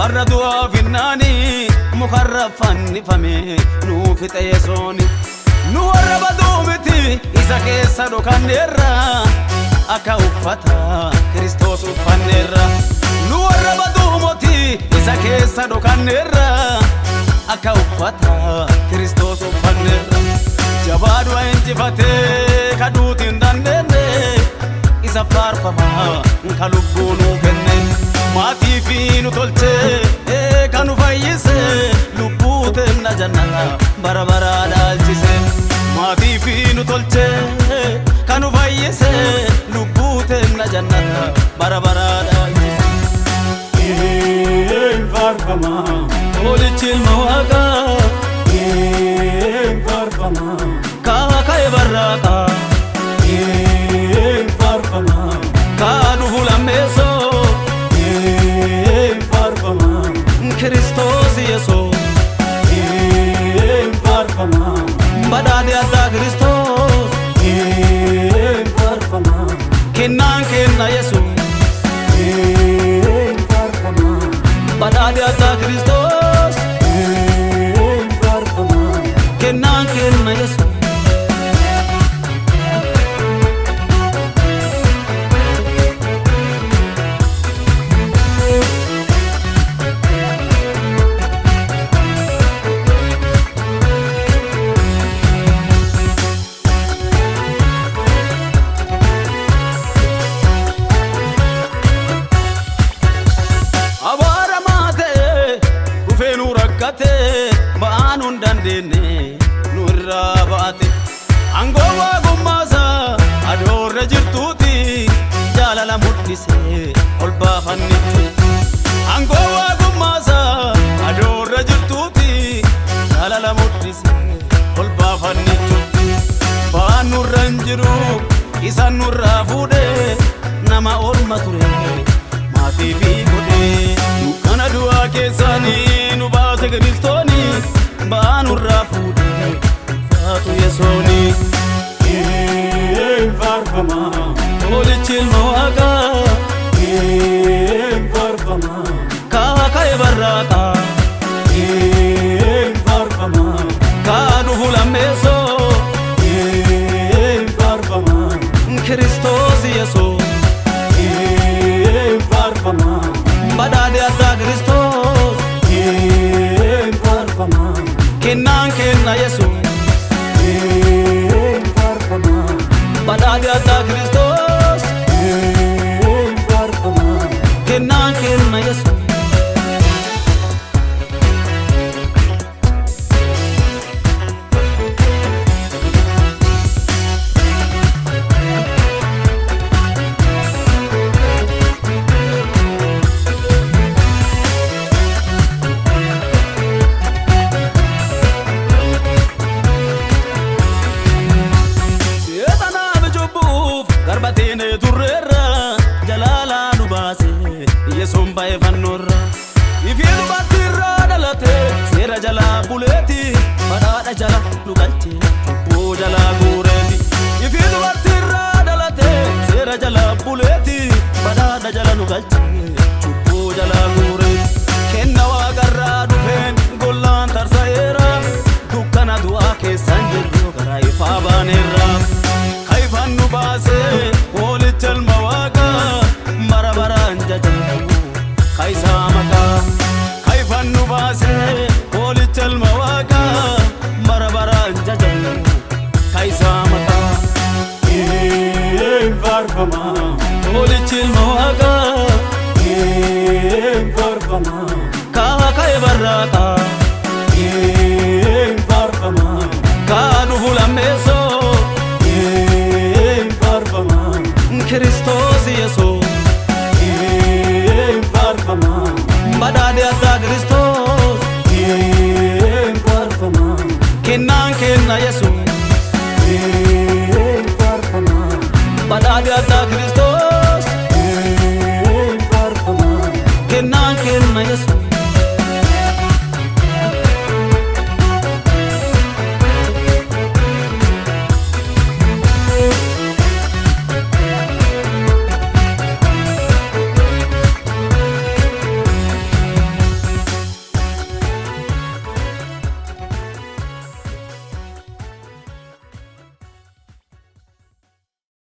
الردوى في الناني مخرفا فمي نوفي تيسوني نور بدومتي إذا كيسا كان نرى أكا أفتا كريستوس فنرى نور بدومتي إذا كيسا كان نرى أكا أفتا كريستوس فنرى جباد وانتفتي كدوتين دندني إذا فارفما كالبونو كنن ماتي فينو تولتي كانو فايسي لبوتنا جنة بربرا دالتسي ماتي فينو تولتي كانو فايسي لبوتنا جنة بربرا دالتسي فارفما ولتشي المواقع فارفما كاكاي براكا فارفما كانو فلاميسو فارفما كريستوس يسوع فارفما بدادي أدا كريستوس فارفما كنان كنا يسوع فارفما بدادي أدا كريستوس فارفما كنان كنا يسوع Baanun dandene nurra baate angowa gummasa adorra jirtuuti jaalala muddise ol baafannitu angowa gummasa adorra jirtuuti jaalala muddise ol baafannitu baanurra jiru isan nurra fuudhe nama orma ture maatii fi godhe dukkana du'aa keessanii nu baase Kiristooni baanurraa fuudhe faatu Yesooni فارفما Olichi ilma Waaqaa فارفما kaaka'e barraaqaa فارفما kaa dhufu lammeessoo فارفما Kiristoos Yesoo فارفما badhaadhe addaa Kiristoos فارفما kennaan kenna Yesoo فارفما badhaadhe addaa Kiristoos فارفما kennaan kenna Yesoo Garbatene turrera jalala nu baase Yesoon bae fannorra ifiilu battirra dhalate seera jala buleeti badhaadha jala nu galche cubbuu jala guureeti ifiilu battirra dhalate seera jala buleeti badhaadha jala nu galche cubbuu jala guureeti kenna waaqarraa dhufeen gollaan tarsa'eera dukkana du'aa keessan jirru garaa ifaa baaneerra kaifan nu baase olicha ilma Waaqaa bara baraan jajamu kaisaa maqaa kaifan nu baase olicha ilma Waaqaa bara baraan jajamu kaisaa maqaa فارفما olichi ilma Waaqaa فارفما kaaka'e barraaqaa